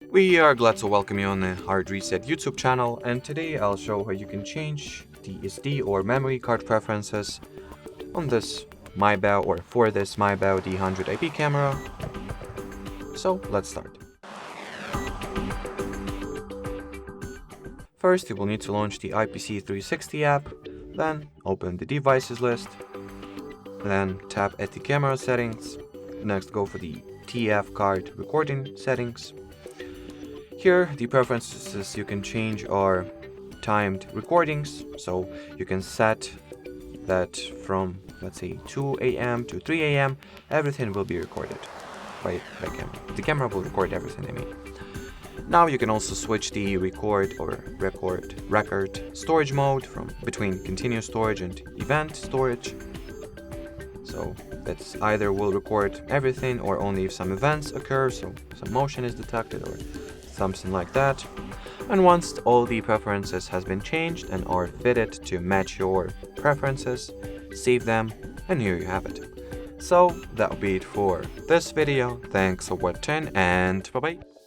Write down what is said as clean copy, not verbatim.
We are glad to welcome you on the Hard Reset YouTube channel, and today I'll show how you can change the SD or memory card preferences on this MIBAO or for this MIBAO D100 IP camera. So let's start. First, you will need to launch the IPC 360 app, then open the devices list, then tap at the camera settings. Next, go for the TF card recording settings. Here, the preferences you can change are timed recordings, so you can set that from, let's say, 2 AM to 3 AM, everything will be recorded by camera. The camera will record everything, I mean. Now you can also switch the record storage mode from between continuous storage and event storage. So that's either will record everything or only if some events occur, so some motion is detected or something like that. And once all the preferences has been changed and are fitted to match your preferences, save them, and here you have it. So that'll be it for this video. Thanks for watching and bye bye.